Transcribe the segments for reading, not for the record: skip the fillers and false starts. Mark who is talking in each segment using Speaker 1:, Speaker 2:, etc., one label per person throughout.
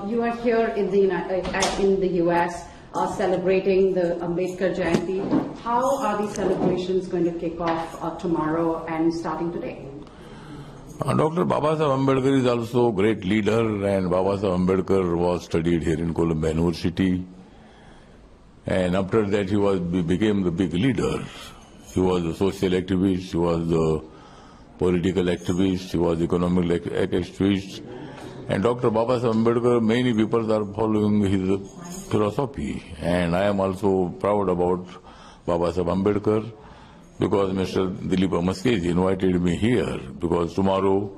Speaker 1: You are here in the US celebrating the Ambedkar Jayanti. How are these celebrations going to kick off tomorrow and starting today?
Speaker 2: Dr. Babasaheb Ambedkar is also a great leader, and Babasaheb Ambedkar was studied here in Columbia University. And after that, he became the big leader. He was a social activist, he was a political activist, he was economic activist. And Dr. Babasaheb Ambedkar, many people are following his philosophy. And I am also proud about Babasaheb Ambedkar because Mr. Dilip Amaskej invited me here because tomorrow,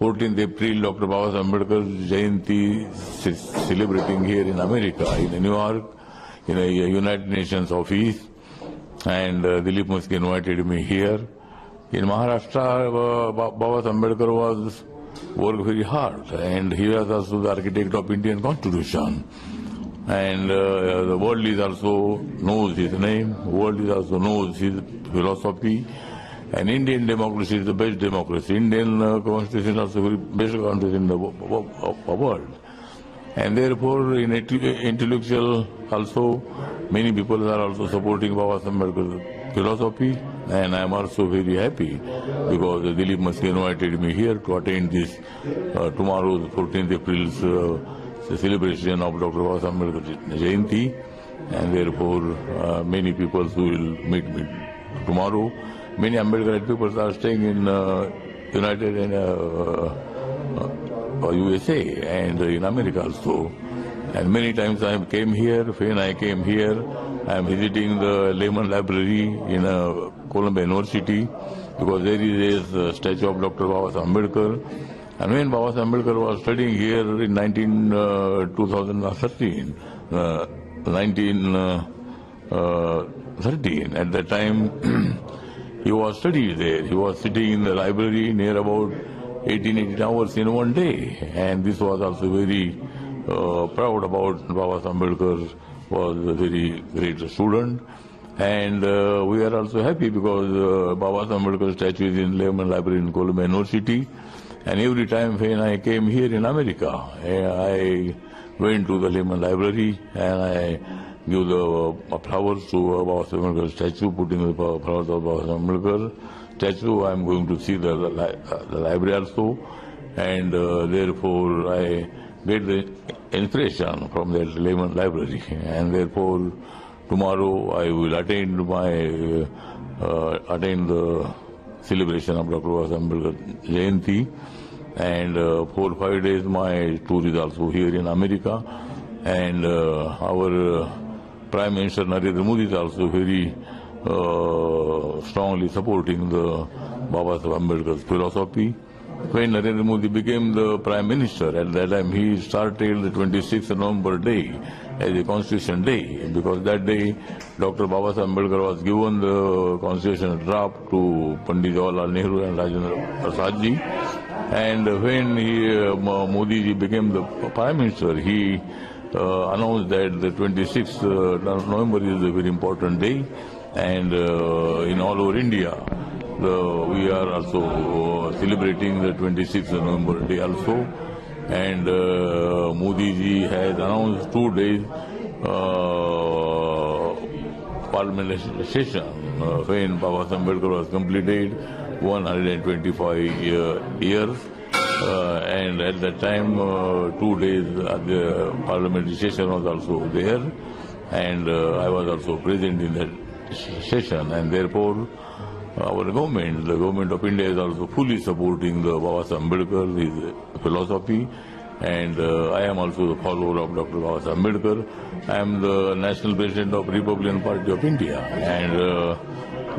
Speaker 2: 14th April, Dr. Babasaheb Ambedkar's Jayanti is celebrating here in America, in New York, in a United Nations office. And Dilip Amaskej invited me here. In Maharashtra, Babasaheb Ambedkar was worked very hard, and he was also the architect of Indian Constitution. And the world is also knows his name, world is also knows his philosophy. And Indian democracy is the best democracy. Indian constitution is also the best constitution in the world. And therefore, in intellectual also, many people are also supporting Babasaheb Ambedkar's philosophy. And I am also very happy because Dilip Amaskej invited me here to attend this tomorrow's 14th April's celebration of Dr. Babasaheb Ambedkar Jayanti. And therefore, many people will meet me tomorrow. Many Ambedkarite people are staying in United USA and in America also. And many times I came here. When I came here, I am visiting the Lehman Library in Columbia University because there is a statue of Dr. Babasaheb Ambedkar. And when Babasaheb Ambedkar was studying here in 1913, at that time he was studying there. He was sitting in the library near about 18 hours in one day. And this was also very proud about Babasaheb Ambedkar was a very great student. And we are also happy because Babasaheb Ambedkar statue is in Lehman Library in Columbia University. And every time when I came here in America, I went to the Lehman Library and I give the flowers to Babasaheb Ambedkar statue, putting the flowers of Babasaheb Ambedkar statue. I am going to see the library also. And therefore, I get the inspiration from that Lehman Library. And therefore, tomorrow I will attend the celebration of Dr. Babasaheb Ambedkar Jayanti. And 4 or 5 days my tour is also here in America. And our Prime Minister Narendra Modi is also very strongly supporting the Babasaheb Ambedkar's philosophy. When Narendra Modi became the Prime Minister, at that time he started the 26th November day as a Constitution Day, because that day Dr. Babasaheb Ambedkar was given the Constitution draft to Pandit Jawaharlal Nehru and Rajendra Prasad ji. And when Modi ji became the Prime Minister, he announced that the 26th November is a very important day, and in all over India we are also celebrating the 26th November day also. And Modi ji has announced 2 days parliament session when Babasaheb Ambedkar was completed 125 years. And at that time 2 days at the parliamentary session was also there, and I was also present in that session. And therefore our government, the government of India, is also fully supporting the Babasaheb Ambedkar, his philosophy. And I am also the follower of Dr. Babasaheb Ambedkar. I am the national president of Republican Party of India, and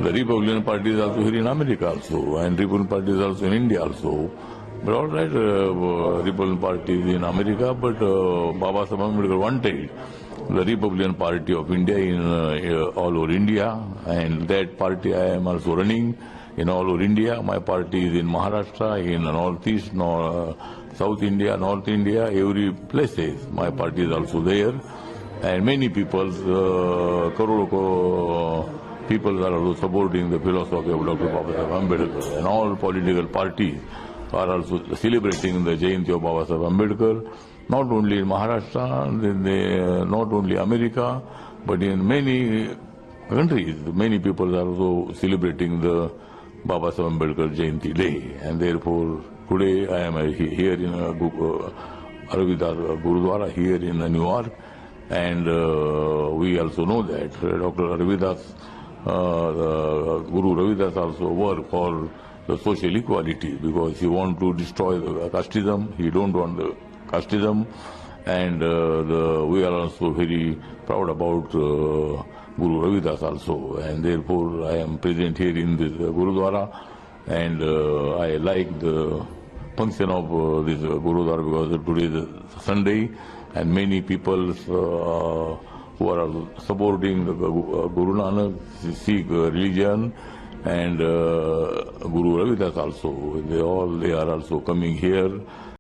Speaker 2: the Republican Party is also here in America also, and Republican Party is also in India also. But all right, Republican Party is in America, but Babasaheb Ambedkar wanted the Republican Party of India in all over India, and that party I am also running in all over India. My party is in Maharashtra, in Northeast, South India, North India, every places. My party is also there, and many people, crore people are also supporting the philosophy of Dr. Babasaheb Ambedkar, and all political parties are also celebrating the Jayanti of Babasaheb Ambedkar. not only in Maharashtra, not only America, but in many countries, many people are also celebrating the Baba Saheb Ambedkar Jayanti Day, and therefore today I am here in Aravidas Gurudwara here in New York, and we also know that Dr. Aravidas, Guru Ravidas also work for the social equality because he want to destroy the casteism. He don't want the casteism, and we are also very proud about Guru Ravidas also, and therefore I am present here in this Gurudwara, and I like the function of this Gurudwara because today is Sunday, and many people who are supporting the Guru Nanak, Sikh religion, and Guru Ravidas also. They are also coming here